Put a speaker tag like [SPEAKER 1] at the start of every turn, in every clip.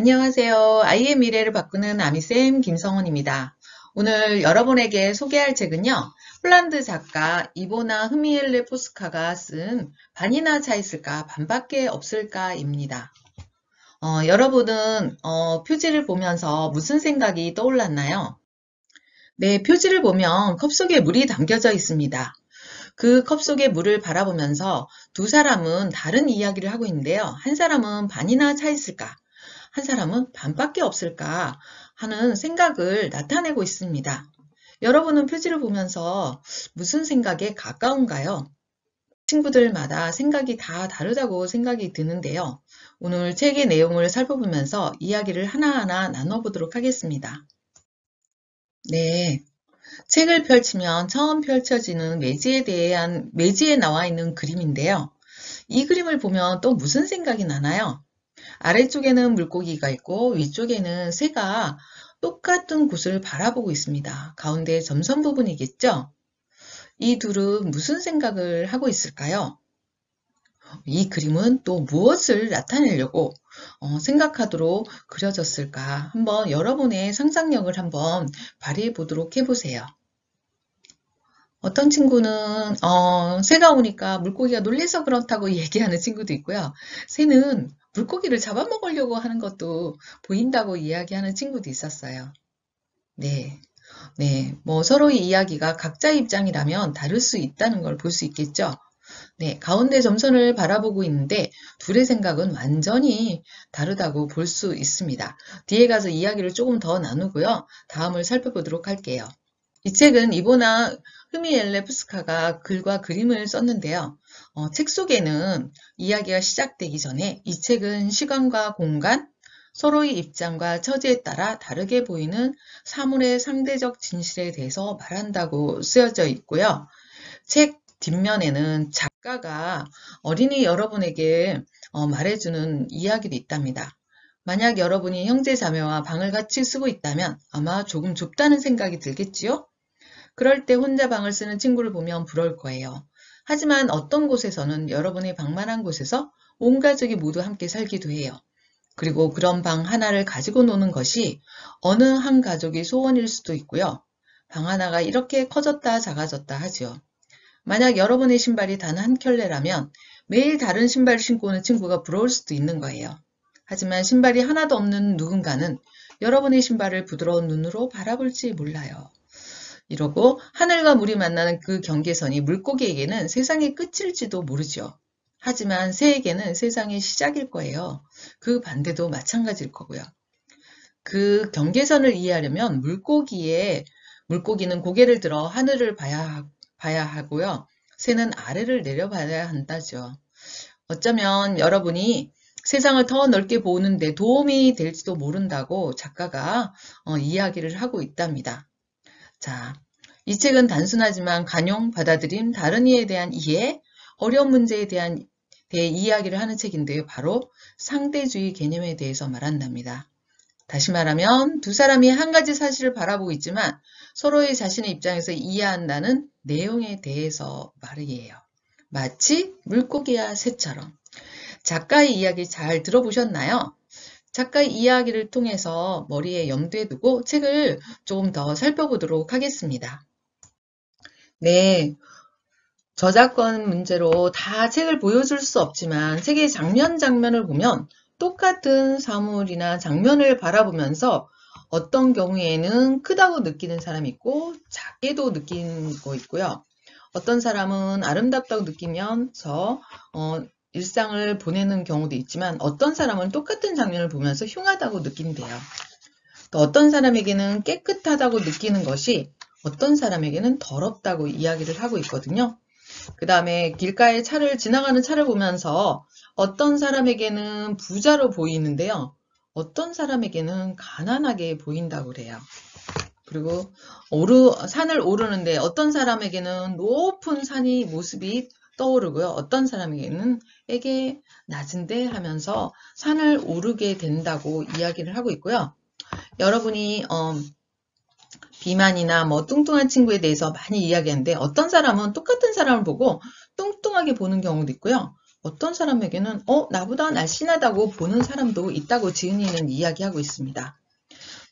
[SPEAKER 1] 안녕하세요. 아이의 미래를 바꾸는 아미쌤 김성원입니다. 오늘 여러분에게 소개할 책은요. 폴란드 작가 이보나 흐미엘레 포스카가 쓴 반이나 차 있을까 반밖에 없을까입니다. 여러분은 표지를 보면서 무슨 생각이 떠올랐나요? 네, 표지를 보면 컵 속에 물이 담겨져 있습니다. 그 컵 속의 물을 바라보면서 두 사람은 다른 이야기를 하고 있는데요. 한 사람은 반이나 차 있을까? 한 사람은 반밖에 없을까 하는 생각을 나타내고 있습니다. 여러분은 표지를 보면서 무슨 생각에 가까운가요? 친구들마다 생각이 다 다르다고 생각이 드는데요. 오늘 책의 내용을 살펴보면서 이야기를 하나하나 나눠보도록 하겠습니다. 네. 책을 펼치면 처음 펼쳐지는 매지에 나와 있는 그림인데요. 이 그림을 보면 또 무슨 생각이 나나요? 아래쪽에는 물고기가 있고 위쪽에는 새가 똑같은 곳을 바라보고 있습니다. 가운데 점선 부분이겠죠? 이 둘은 무슨 생각을 하고 있을까요? 이 그림은 또 무엇을 나타내려고 생각하도록 그려졌을까? 한번 여러분의 상상력을 한번 발휘해 보도록 해보세요. 어떤 친구는 새가 오니까 물고기가 놀래서 그렇다고 얘기하는 친구도 있고요. 새는 물고기를 잡아먹으려고 하는 것도 보인다고 이야기하는 친구도 있었어요. 네. 네. 뭐 서로의 이야기가 각자의 입장이라면 다를 수 있다는 걸 볼 수 있겠죠. 네. 가운데 점선을 바라보고 있는데 둘의 생각은 완전히 다르다고 볼 수 있습니다. 뒤에 가서 이야기를 조금 더 나누고요. 다음을 살펴보도록 할게요. 이 책은 이보나 흐미엘레프스카가 글과 그림을 썼는데요. 책 속에는 이야기가 시작되기 전에 이 책은 시간과 공간, 서로의 입장과 처지에 따라 다르게 보이는 사물의 상대적 진실에 대해서 말한다고 쓰여져 있고요. 책 뒷면에는 작가가 어린이 여러분에게 말해주는 이야기도 있답니다. 만약 여러분이 형제 자매와 방을 같이 쓰고 있다면 아마 조금 좁다는 생각이 들겠지요? 그럴 때 혼자 방을 쓰는 친구를 보면 부러울 거예요. 하지만 어떤 곳에서는 여러분의 방만한 곳에서 온 가족이 모두 함께 살기도 해요. 그리고 그런 방 하나를 가지고 노는 것이 어느 한 가족의 소원일 수도 있고요. 방 하나가 이렇게 커졌다 작아졌다 하죠. 만약 여러분의 신발이 단 한 켤레라면 매일 다른 신발을 신고 오는 친구가 부러울 수도 있는 거예요. 하지만 신발이 하나도 없는 누군가는 여러분의 신발을 부드러운 눈으로 바라볼지 몰라요. 이러고 하늘과 물이 만나는 그 경계선이 물고기에게는 세상의 끝일지도 모르죠. 하지만 새에게는 세상의 시작일 거예요. 그 반대도 마찬가지일 거고요. 그 경계선을 이해하려면 물고기는 고개를 들어 하늘을 봐야 하고요. 새는 아래를 내려봐야 한다죠. 어쩌면 여러분이 세상을 더 넓게 보는데 도움이 될지도 모른다고 작가가 이야기를 하고 있답니다. 자, 이 책은 단순하지만 간용, 받아들임, 다른 이에 대한 이해, 어려운 문제에 대한 이야기를 하는 책인데요. 바로 상대주의 개념에 대해서 말한답니다. 다시 말하면 두 사람이 한 가지 사실을 바라보고 있지만 서로의 자신의 입장에서 이해한다는 내용에 대해서 말이에요. 마치 물고기와 새처럼. 작가의 이야기 잘 들어보셨나요? 작가의 이야기를 통해서 머리에 염두에 두고 책을 조금 더 살펴보도록 하겠습니다. 네, 저작권 문제로 다 책을 보여줄 수 없지만 책의 장면을 보면 똑같은 사물이나 장면을 바라보면서 어떤 경우에는 크다고 느끼는 사람이 있고 작게도 느끼고 있고요. 어떤 사람은 아름답다고 느끼면서 일상을 보내는 경우도 있지만 어떤 사람은 똑같은 장면을 보면서 흉하다고 느낀대요. 또 어떤 사람에게는 깨끗하다고 느끼는 것이 어떤 사람에게는 더럽다고 이야기를 하고 있거든요. 그 다음에 길가에 지나가는 차를 보면서 어떤 사람에게는 부자로 보이는데요. 어떤 사람에게는 가난하게 보인다고 그래요. 그리고 산을 오르는데 어떤 사람에게는 높은 산이 모습이 떠오르고요. 어떤 사람에게는 낮은데 하면서 산을 오르게 된다고 이야기를 하고 있고요. 여러분이 비만이나 뭐 뚱뚱한 친구에 대해서 많이 이야기하는데 어떤 사람은 똑같은 사람을 보고 뚱뚱하게 보는 경우도 있고요. 어떤 사람에게는 나보다 날씬하다고 보는 사람도 있다고 지은이는 이야기하고 있습니다.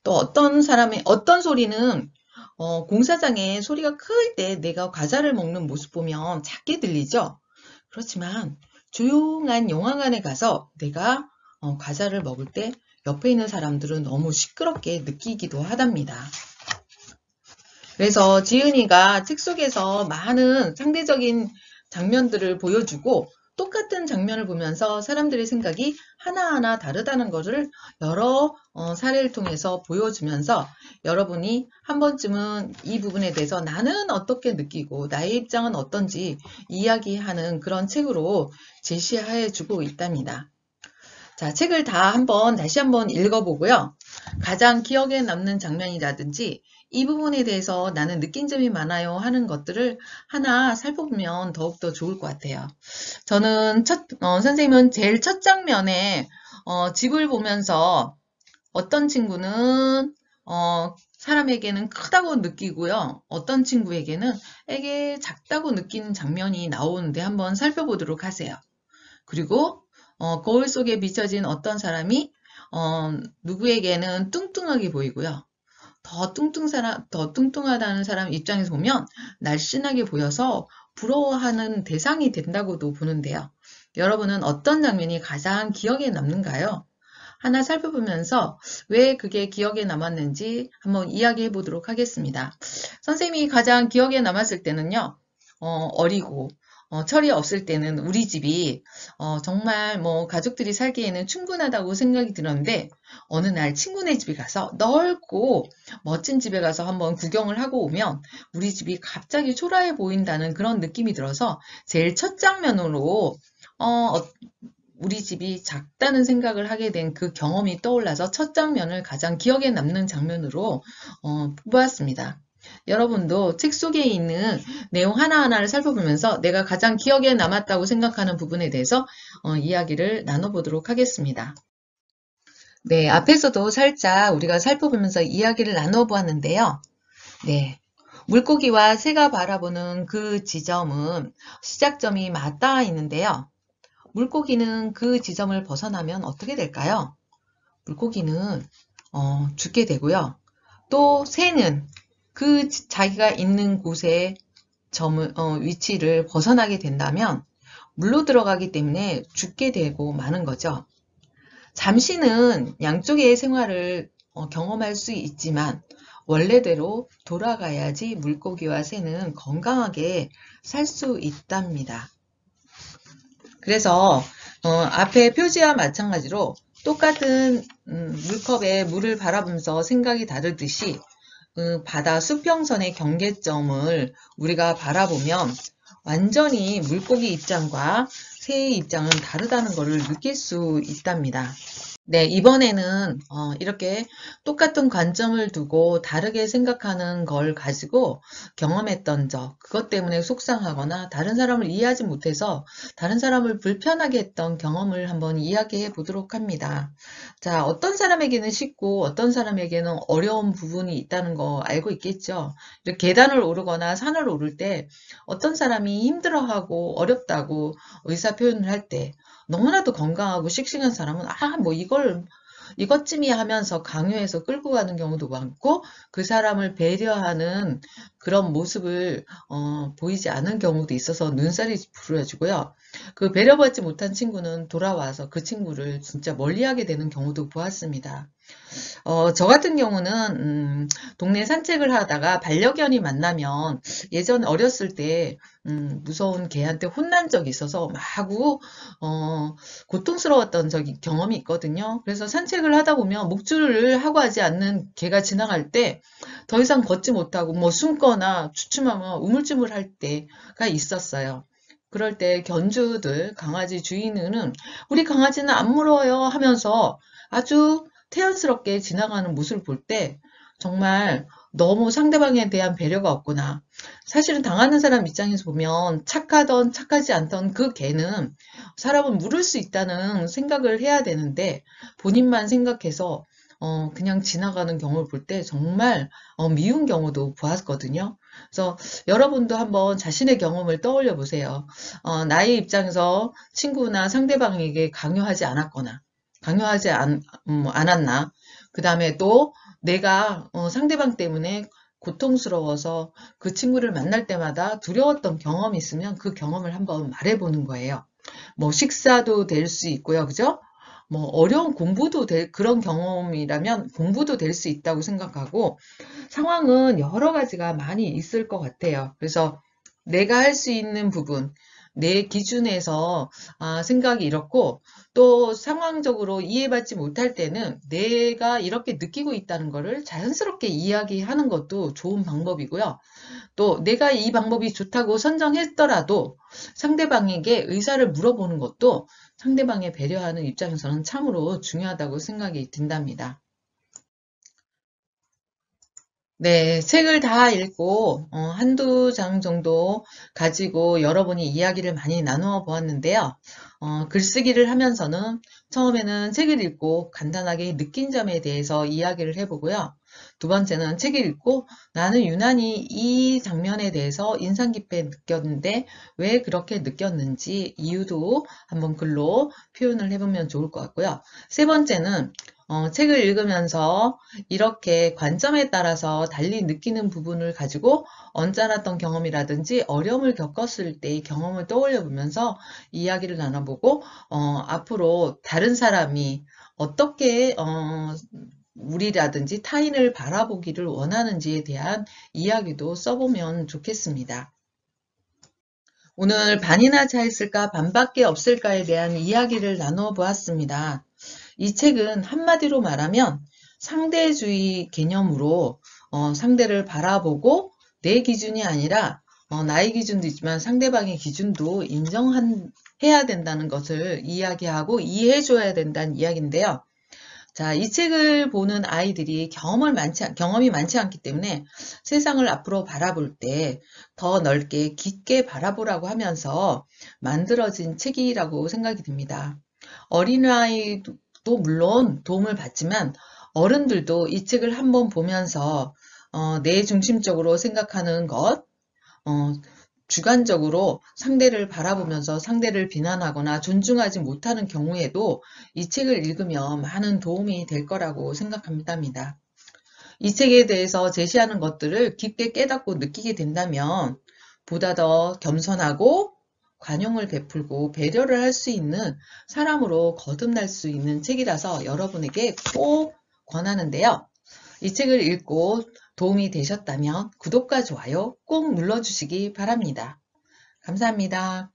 [SPEAKER 1] 또 어떤 소리는 공사장에 소리가 클 때 내가 과자를 먹는 모습 보면 작게 들리죠. 그렇지만 조용한 영화관에 가서 내가 과자를 먹을 때 옆에 있는 사람들은 너무 시끄럽게 느끼기도 하답니다. 그래서 지은이가 책 속에서 많은 상대적인 장면들을 보여주고 똑같은 장면을 보면서 사람들의 생각이 하나하나 다르다는 것을 여러 사례를 통해서 보여주면서 여러분이 한 번쯤은 이 부분에 대해서 나는 어떻게 느끼고 나의 입장은 어떤지 이야기하는 그런 책으로 제시해 주고 있답니다. 자, 책을 다시 한번 읽어보고요. 가장 기억에 남는 장면이라든지 이 부분에 대해서 나는 느낀 점이 많아요 하는 것들을 하나 살펴보면 더욱더 좋을 것 같아요. 저는 선생님은 제일 첫 장면에 집을 보면서 어떤 친구는 사람에게는 크다고 느끼고요. 어떤 친구에게는 에게 작다고 느끼는 장면이 나오는데 한번 살펴보도록 하세요. 그리고 거울 속에 비춰진 어떤 사람이 누구에게는 뚱뚱하게 보이고요. 더 뚱뚱하다는 사람 입장에서 보면 날씬하게 보여서 부러워하는 대상이 된다고도 보는데요. 여러분은 어떤 장면이 가장 기억에 남는가요? 하나 살펴보면서 왜 그게 기억에 남았는지 한번 이야기해 보도록 하겠습니다. 선생님이 가장 기억에 남았을 때는요, 어리고 철이 없을 때는 우리 집이 정말 가족들이 살기에는 충분하다고 생각이 들었는데 어느 날 친구네 집에 가서 넓고 멋진 집에 가서 한번 구경을 하고 오면 우리 집이 갑자기 초라해 보인다는 그런 느낌이 들어서 제일 첫 장면으로 우리 집이 작다는 생각을 하게 된 그 경험이 떠올라서 첫 장면을 가장 기억에 남는 장면으로 뽑았습니다. 여러분도 책 속에 있는 내용 하나하나를 살펴보면서 내가 가장 기억에 남았다고 생각하는 부분에 대해서 이야기를 나눠보도록 하겠습니다. 네, 앞에서도 살짝 우리가 살펴보면서 이야기를 나눠보았는데요. 네, 물고기와 새가 바라보는 그 지점은 시작점이 맞닿아 있는데요. 물고기는 그 지점을 벗어나면 어떻게 될까요? 물고기는 죽게 되고요. 또 새는 자기가 있는 곳의 위치를 벗어나게 된다면 물로 들어가기 때문에 죽게 되고 마는 거죠. 잠시는 양쪽의 생활을 경험할 수 있지만 원래대로 돌아가야지 물고기와 새는 건강하게 살 수 있답니다. 그래서 앞에 표지와 마찬가지로 똑같은 물컵에 물을 바라보면서 생각이 다르듯이 바다 수평선의 경계점을 우리가 바라보면 완전히 물고기 입장과 새의 입장은 다르다는 것을 느낄 수 있답니다. 네, 이번에는 이렇게 똑같은 관점을 두고 다르게 생각하는 걸 가지고 경험했던 그것 때문에 속상하거나 다른 사람을 이해하지 못해서 다른 사람을 불편하게 했던 경험을 한번 이야기해 보도록 합니다. 자, 어떤 사람에게는 쉽고 어떤 사람에게는 어려운 부분이 있다는 거 알고 있겠죠? 이렇게 계단을 오르거나 산을 오를 때 어떤 사람이 힘들어하고 어렵다고 의사표현을 할 때 너무나도 건강하고 씩씩한 사람은 이것쯤이야 하면서 강요해서 끌고 가는 경우도 많고 그 사람을 배려하는 그런 모습을 보이지 않은 경우도 있어서 눈살이 부러지고요. 그 배려받지 못한 친구는 돌아와서 그 친구를 진짜 멀리하게 되는 경우도 보았습니다. 저 같은 경우는 동네 산책을 하다가 반려견이 만나면 예전 어렸을 때 무서운 개한테 혼난 적이 있어서 마구 고통스러웠던 경험이 있거든요. 그래서 산책을 하다 보면 목줄을 하고 하지 않는 개가 지나갈 때 더 이상 걷지 못하고 숨거나 주춤하면 우물쭈물할 때가 있었어요. 그럴 때 견주들, 강아지 주인은 우리 강아지는 안 물어요 하면서 아주 태연스럽게 지나가는 모습을 볼 때 정말 너무 상대방에 대한 배려가 없구나. 사실은 당하는 사람 입장에서 보면 착하던 착하지 않던 그 개는 사람을 물을 수 있다는 생각을 해야 되는데 본인만 생각해서 그냥 지나가는 경우를 볼 때 정말 미운 경우도 보았거든요. 그래서 여러분도 한번 자신의 경험을 떠올려 보세요. 나의 입장에서 친구나 상대방에게 강요하지 않았거나, 강요하지 않았나. 그 다음에 또 내가 상대방 때문에 고통스러워서 그 친구를 만날 때마다 두려웠던 경험이 있으면 그 경험을 한번 말해보는 거예요. 뭐 식사도 될 수 있고요. 그죠? 뭐 어려운 공부도 될 그런 경험이라면 공부도 될 수 있다고 생각하고 상황은 여러 가지가 많이 있을 것 같아요. 그래서 내가 할 수 있는 부분, 내 기준에서 생각이 이렇고 또 상황적으로 이해받지 못할 때는 내가 이렇게 느끼고 있다는 것을 자연스럽게 이야기하는 것도 좋은 방법이고요. 또 내가 이 방법이 좋다고 선정했더라도 상대방에게 의사를 물어보는 것도 상대방에 배려하는 입장에서는 참으로 중요하다고 생각이 든답니다. 네, 책을 다 읽고 한두 장 정도 가지고 여러분이 이야기를 많이 나누어 보았는데요. 글쓰기를 하면서는 처음에는 책을 읽고 간단하게 느낀 점에 대해서 이야기를 해보고요. 두 번째는 책을 읽고 나는 유난히 이 장면에 대해서 인상 깊게 느꼈는데 왜 그렇게 느꼈는지 이유도 한번 글로 표현을 해보면 좋을 것 같고요. 세 번째는 책을 읽으면서 이렇게 관점에 따라서 달리 느끼는 부분을 가지고 언짢았던 경험이라든지 어려움을 겪었을 때의 경험을 떠올려 보면서 이야기를 나눠보고 앞으로 다른 사람이 어떻게 우리라든지 타인을 바라보기를 원하는지에 대한 이야기도 써보면 좋겠습니다. 오늘 반이나 차있을까 반밖에 없을까에 대한 이야기를 나눠 보았습니다. 이 책은 한마디로 말하면 상대주의 개념으로 상대를 바라보고 내 기준이 아니라 나의 기준도 있지만 상대방의 기준도 인정해야 된다는 것을 이야기하고 이해해 줘야 된다는 이야기인데요. 자, 이 책을 보는 아이들이 경험이 많지 않기 때문에 세상을 앞으로 바라볼 때 더 넓게 깊게 바라보라고 하면서 만들어진 책이라고 생각이 듭니다. 어린아이도 물론 도움을 받지만 어른들도 이 책을 한번 보면서 내 중심적으로 생각하는 것, 어, 주관적으로 상대를 바라보면서 상대를 비난하거나 존중하지 못하는 경우에도 이 책을 읽으면 많은 도움이 될 거라고 생각합니다. 이 책에 대해서 제시하는 것들을 깊게 깨닫고 느끼게 된다면 보다 더 겸손하고 관용을 베풀고 배려를 할 수 있는 사람으로 거듭날 수 있는 책이라서 여러분에게 꼭 권하는데요. 이 책을 읽고 도움이 되셨다면 구독과 좋아요 꼭 눌러주시기 바랍니다. 감사합니다.